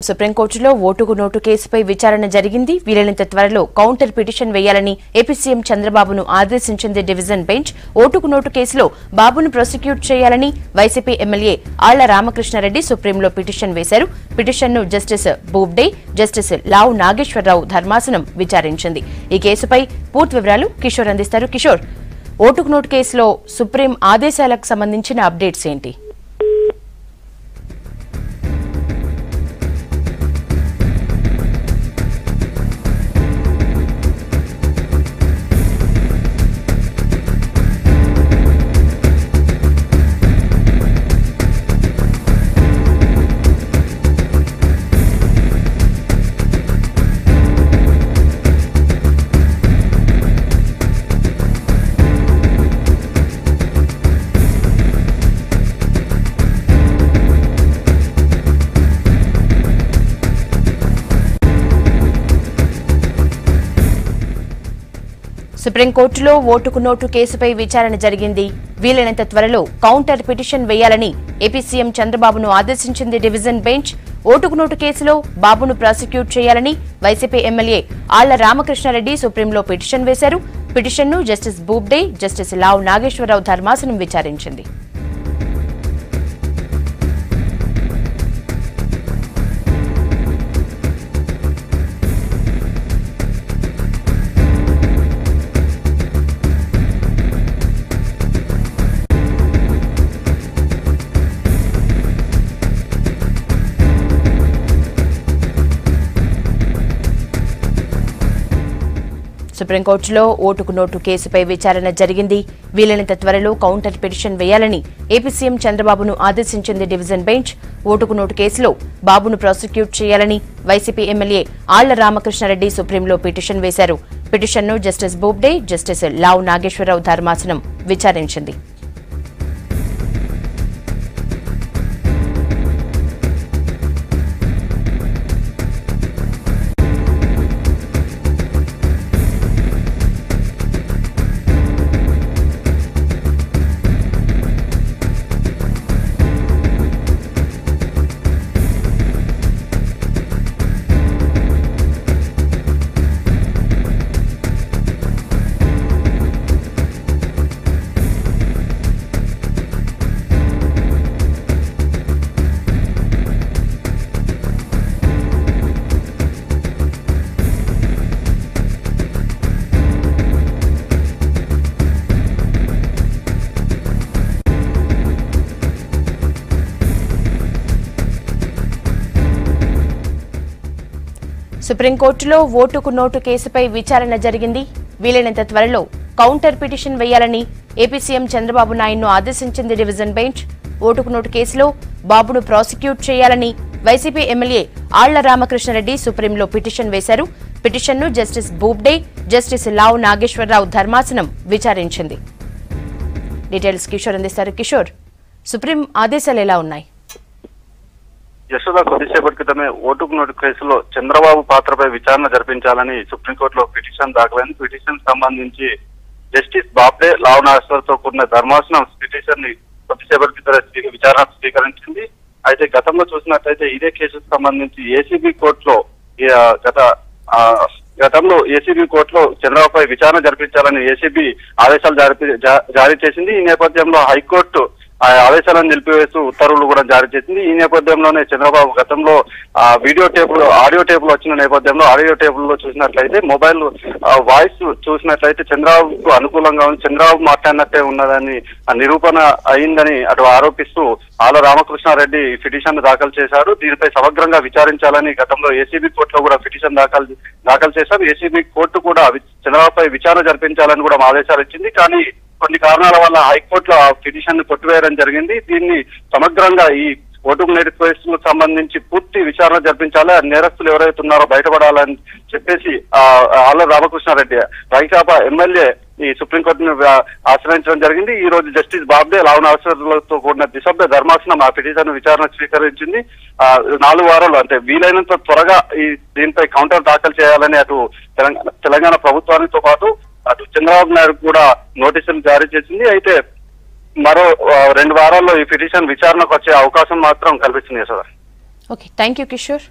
సుప్రీంకోర్టులో ఓటుకు నోటు కేసుపై విచారణ జరిగింది. వీలైనంత త్వరలో కౌంటర్ పిటిషన్ వేయాలని ఏపీ సీఎం చంద్రబాబును ఆదేశించింది డివిజన్ బెంచ్. ఓటుకు నోటు కేసులో బాబును ప్రాసిక్యూట్ చేయాలని YCP MLA Alla Ramakrishna Reddy సుప్రీంలో petition వేశారు. పిటిషన్ను జస్టిస్ బోబ్డే, జస్టిస్ లావు నాగేశ్వరరావు ధర్మాసనం విచారించింది. ఈ కేసుపై పూర్తి వివరాలు కిషోర్ అందిస్తారు. కిషోర్, ఓటుకు నోటు కేసులో సుప్రీం ఆదేశాలకు సంబంధించిన అప్డేట్స్ ఏంటి? సుప్రీంకోర్టులో ఓటుకు నోటు కేసుపై విచారణ జరిగింది. వీలైనంత త్వరలో కౌంటర్ పిటిషన్ వేయాలని ఏపీ సీఎం చంద్రబాబును ఆదేశించింది డివిజన్ బెంచ్. ఓటుకు నోటు కేసులో బాబును ప్రాసిక్యూట్ చేయాలని YCP MLA Alla Ramakrishna Reddy సుప్రీంలో petition వేశారు. పిటిషన్ను జస్టిస్ బోబ్డే, జస్టిస్ లావు నాగేశ్వరరావు ధర్మాసనం విచారించింది. సుప్రీంకోర్టులో ఓటుకు నోటు కేసుపై విచారణ జరిగింది. వీలైనంత త్వరలో కౌంటర్ పిటిషన్ వేయాలని ఏపీ సీఎం చంద్రబాబును ఆదేశించింది డివిజన్ బెంచ్. ఓటుకు నోటు కేసులో బాబును ప్రాసిక్యూట్ చేయాలని YCP MLA Alla Ramakrishna Reddy సుప్రీంలో petition వేశారు. పిటిషన్ను జస్టిస్ బోబ్డే, జస్టిస్ లావు నాగేశ్వరరావు ధర్మాసనం విచారించింది. సుప్రీంకోర్టులో ఓటుకు నోటు కేసుపై విచారణ జరిగింది. వీలైనంత త్వరలో కౌంటర్ పిటిషన్ వేయాలని ఏపీ సీఎం చంద్రబాబు నాయుడును ఆదేశించింది డివిజన్ బెంచ్. ఓటుకు నోటు కేసులో బాబును ప్రాసిక్యూట్ చేయాలని YCP MLA Alla Ramakrishna Reddy సుప్రీంలో petition వేశారు. పిటిషన్ను జస్టిస్ బోబ్డే, జస్టిస్ లావు నాగేశ్వరరావు ధర్మాసనం విచారించింది. డీటెయిల్స్ కిషోర్ అందిస్తారు. కిషోర్, సుప్రీం ఆదేశాలు ఎలా ఉన్నాయి? యశోద కొద్దిసేపటి క్రితమే ఓటుకు నోటు కేసులో చంద్రబాబు పాత్రపై విచారణ జరిపించాలని సుప్రీంకోర్టులో పిటిషన్ దాఖలైంది. పిటిషన్ సంబంధించి జస్టిస్ బాబ్డే, లావు నాగేశ్వరతో కూడిన ధర్మాసనం పిటిషన్ ని కొద్దిసేపటి క్రితం విచారణ స్వీకరించింది. అయితే గతంలో చూసినట్లయితే ఇదే కేసుకు సంబంధించి ఏసీబీ కోర్టులో గతంలో ఏసీబీ కోర్టులో చంద్రబాబుపై విచారణ జరిపించాలని ఏసీబీ ఆదేశాలు జారీ చేసింది. ఈ నేపథ్యంలో హైకోర్టు ఆదేశాలను నిలిపివేస్తూ ఉత్తర్వులు కూడా జారీ చేసింది. ఈ నేపథ్యంలోనే చంద్రబాబు గతంలో ఆడియో టేపులు వచ్చిన నేపథ్యంలో ఆడియో టేపుల్లో చూసినట్లయితే మొబైల్ వాయిస్ చూసినట్లయితే చంద్రబాబుకు అనుకూలంగా ఉంది, చంద్రబాబు మాట్లాడినట్టే ఉన్నదని నిరూపణ అయిందని అటు ఆరోపిస్తూ ఆళ్ల రామకృష్ణారెడ్డి పిటిషన్ దాఖలు చేశారు. దీనిపై సమగ్రంగా విచారించాలని గతంలో ఏసీబీ కోర్టులో కూడా పిటిషన్ దాఖలు చేశారు. ఏసీబీ కోర్టు కూడా చంద్రబాబుపై విచారణ జరిపించాలని కూడా ఆదేశాలు ఇచ్చింది. కానీ కొన్ని కారణాల వల్ల హైకోర్టులో ఆ పిటిషన్ ని కొట్టివేయడం జరిగింది. దీన్ని సమగ్రంగా ఈ ఓటుకు నోటు కేసులకు సంబంధించి పూర్తి విచారణ జరిపించాలి, నేరస్తులు ఎవరైతే ఉన్నారో బయటపడాలని చెప్పేసి ఆళ్ల రామకృష్ణారెడ్డి వైకాపా ఎమ్మెల్యే ఈ సుప్రీంకోర్టును ఆశ్రయించడం జరిగింది. ఈ రోజు జస్టిస్ బాబ్డే, లావు నాగేశ్వరరావుతో కూడిన ద్విసభ్య ధర్మాసనం ఆ పిటిషన్ విచారణ స్వీకరించింది. 4 వారాలు అంటే వీలైనంత త్వరగా దీనిపై కౌంటర్ దాఖలు చేయాలని అటు తెలంగాణ ప్రభుత్వానితో పాటు అటు చంద్రబాబు నాయుడు కూడా నోటీసులు జారీ చేసింది. అయితే మరో 2 వారాల్లో ఈ పిటిషన్ విచారణకు వచ్చే అవకాశం మాత్రం కల్పిస్తుంది sir. Okay, thank you Kishore.